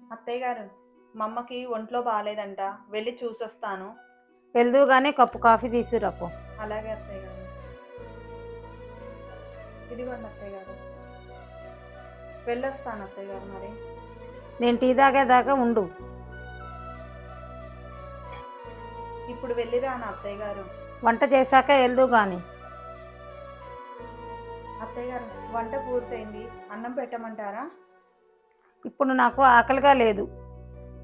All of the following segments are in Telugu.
అత్తయ్య గారు, మా అమ్మకి ఒంట్లో బాగాలేదంట, వెళ్ళి చూసొస్తాను. వెళ్దువు గానీ కప్పు కాఫీ తీసుకురాపో. అలాగే అత్తయ్య గారు. ఇదిగోండి అత్తయ్య గారు. వెళ్ళొస్తాను అత్తయ్య గారు. మరి నేను టీ తాగేదాకా ఉండు. ఇప్పుడు వెళ్ళిరాను అత్తయ్య గారు. వంట చేశాక వెళ్దువు గాని. అత్తయ్య గారు, వంట పూర్తయింది, అన్నం పెట్టమంటారా? ఇప్పుడు నాకు ఆకలిగా లేదు.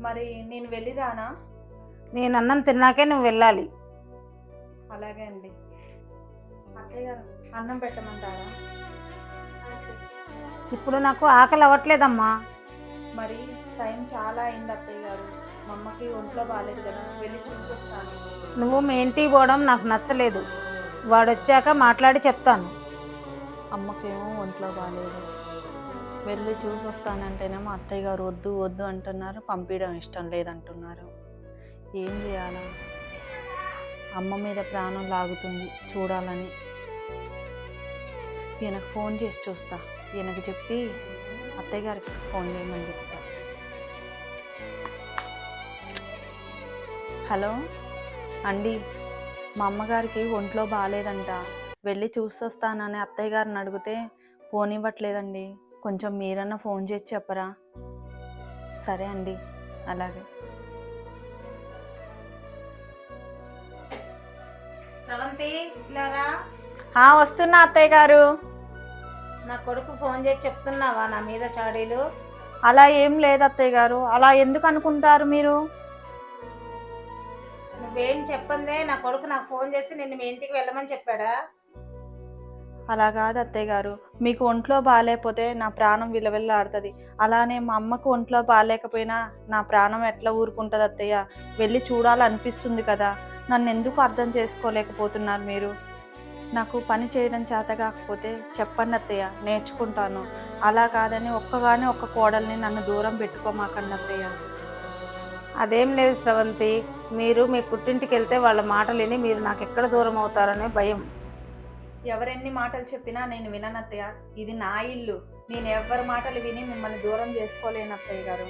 మరి నేను వెళ్ళిరానా? నేను అన్నం తిన్నాకే నువ్వు వెళ్ళాలి. అలాగే అండి. అత్తయ్య గారు, అన్నం పెట్టమంటారా? ఇప్పుడు నాకు ఆకలి అవ్వట్లేదమ్మా. మరి టైం చాలా అయింది అత్తయ్య గారు. మా అమ్మకి ఒంట్లో బాగాలేదు కదా, వెళ్ళి చూసొస్తాను. నువ్వు మీ ఇంటికి పోవడం నాకు నచ్చలేదు. వాడొచ్చాక మాట్లాడి చెప్తాను. అమ్మకేమో ఒంట్లో బాగాలేదు, వెళ్ళి చూసొస్తానంటేనేమో అత్తయ్య గారు వద్దు వద్దు అంటున్నారు, పంపించడం ఇష్టం లేదంటున్నారు. ఏం చేయాలా? అమ్మ మీద ప్రాణం లాగుతుంది చూడాలని. ఈయనకు ఫోన్ చేసి చూస్తా. ఈయనకు చెప్పి అత్తయ్య గారికి ఫోన్ చేయమని చెప్తా. హలో అండి, మా అమ్మగారికి ఒంట్లో బాగాలేదంట, వెళ్ళి చూసొస్తానని అత్తయ్య గారిని అడిగితే పోనివ్వట్లేదండి. కొంచెం మీరన్నా ఫోన్ చేసి చెప్పరా? సరే అండి, అలాగే. స్రవంతి, ఇలారా. వస్తున్నా అత్తయ్య గారు. నా కొడుకు ఫోన్ చేసి చెప్తున్నావా నా మీద చాడీలు? అలా ఏం లేదు అత్తయ్య గారు. అలా ఎందుకు అనుకుంటారు మీరు? నువ్వేం చెప్పందే నా కొడుకు నాకు ఫోన్ చేసి నిన్ను మీ ఇంటికి వెళ్ళమని చెప్పాడా? అలా కాదు అత్తయ్య గారు, మీకు ఒంట్లో బాగాలేకపోతే నా ప్రాణం విలవిల్లాడుతుంది. అలానే మా అమ్మకు ఒంట్లో బాగాలేకపోయినా నా ప్రాణం ఎట్లా ఊరుకుంటుంది అత్తయ్య? వెళ్ళి చూడాలనిపిస్తుంది కదా. నన్ను ఎందుకు అర్థం చేసుకోలేకపోతున్నారు మీరు? నాకు పని చేయడం చేత కాకపోతే చెప్పండి అత్తయ్య, నేర్చుకుంటాను. అలా కాదని ఒక్కగానే ఒక్క కోడల్ని నన్ను దూరం పెట్టుకోమాకండి అత్తయ్య. అదేం లేదు స్రవంతి, మీరు మీ పుట్టింటికి వెళ్తే వాళ్ళ మాటలు విని మీరు నాకు ఎక్కడ దూరం అవుతారనే భయం. ఎవరెన్ని మాటలు చెప్పినా నేను వినను అత్తయ్య. ఇది నా ఇల్లు. నేను ఎవరి మాటలు విని మిమ్మల్ని దూరం చేసుకోలేను అత్తయ్య గారు.